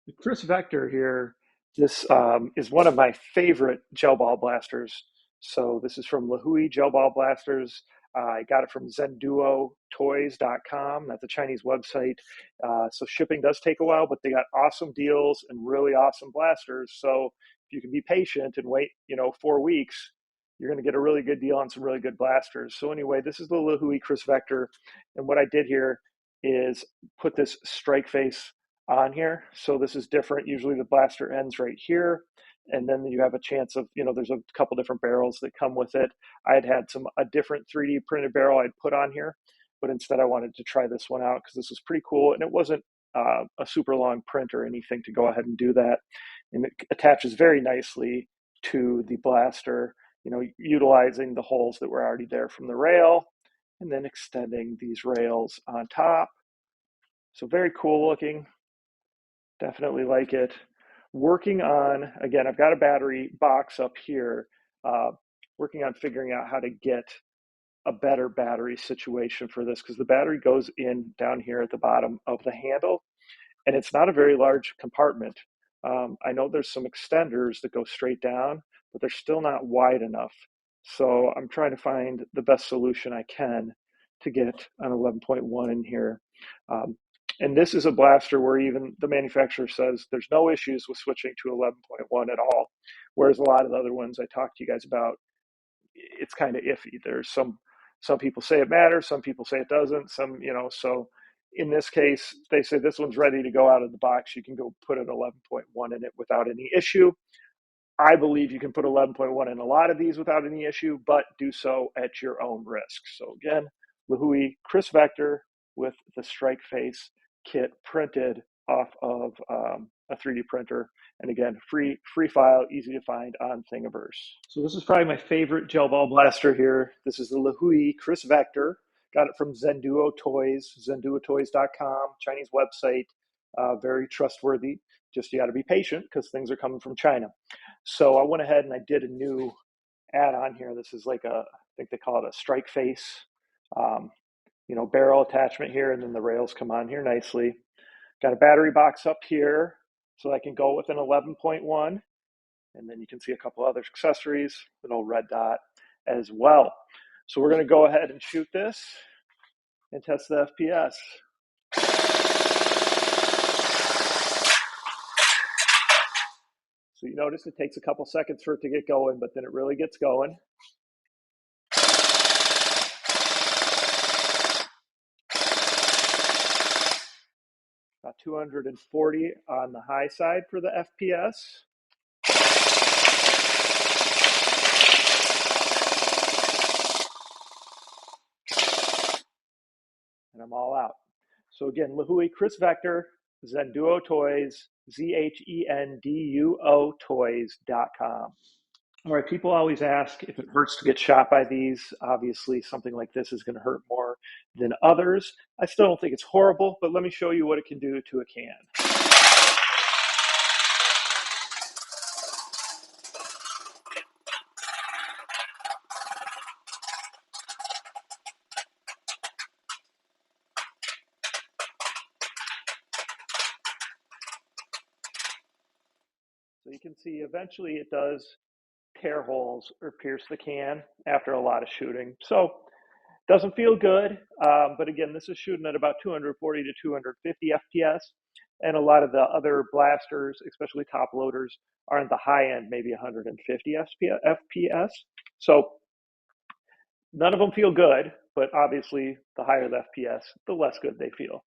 The Kris Vector here, this is one of my favorite gel ball blasters. So this is from LeHui Gel Ball Blasters. I got it from zenduotoys.com. That's a Chinese website. So shipping does take a while, but they got awesome deals and really awesome blasters. So if you can be patient and wait, 4 weeks, you're going to get a really good deal on some really good blasters. So anyway, this is the LeHui Kris Vector. And what I did here is put this Strikeface on here. So this is different. Usually the blaster ends right here. And then you have a chance of, there's a couple different barrels that come with it. I had a different 3D printed barrel I'd put on here, but instead I wanted to try this one out because this was pretty cool. And it wasn't a super long print or anything to go ahead and do that. And it attaches very nicely to the blaster, utilizing the holes that were already there from the rail and then extending these rails on top. So very cool looking. Definitely like it. Working on, again, I've got a battery box up here, working on figuring out how to get a better battery situation for this because the battery goes in down here at the bottom of the handle and it's not a very large compartment. I know there's some extenders that go straight down, but they're still not wide enough. So I'm trying to find the best solution I can to get an 11.1 in here. And this is a blaster where even the manufacturer says there's no issues with switching to 11.1 at all. Whereas a lot of the other ones I talked to you guys about, it's kind of iffy. There's some people say it matters, some people say it doesn't, so in this case, they say this one's ready to go out of the box. You can go put an 11.1 in it without any issue. I believe you can put 11.1 in a lot of these without any issue, but do so at your own risk. So again, LeHui Kris Vector with the Strikeface kit printed off of a 3D printer. And again, free file, easy to find on Thingiverse. So this is probably my favorite gel ball blaster here. This is the LeHui Kris Vector. Got it from Zenduo Toys, zenduotoys.com, Chinese website. Very trustworthy. Just you got to be patient because things are coming from China. So I went ahead and I did a new add-on here. This is like I think they call it a strike face, um, barrel attachment here, and then the rails come on here nicely. Got a battery box up here so I can go with an 11.1, and then you can see a couple other accessories, an old red dot as well. So we're going to go ahead and shoot this and test the FPS. So you notice it takes a couple seconds for it to get going, but then it really gets going. About 240 on the high side for the FPS. And I'm all out. So again, LeHui Kris Vector, Zenduo Toys, ZhenDuo Toys.com. All right, people always ask if it hurts to get shot by these. Obviously, something like this is going to hurt more than others. I still don't think it's horrible, but let me show you what it can do to a can. So you can see eventually it does tear holes or pierce the can after a lot of shooting. So it doesn't feel good, but again, this is shooting at about 240 to 250 FPS, and a lot of the other blasters, especially top loaders, are in the high end, maybe 150 FPS. So none of them feel good, but obviously the higher the FPS, the less good they feel.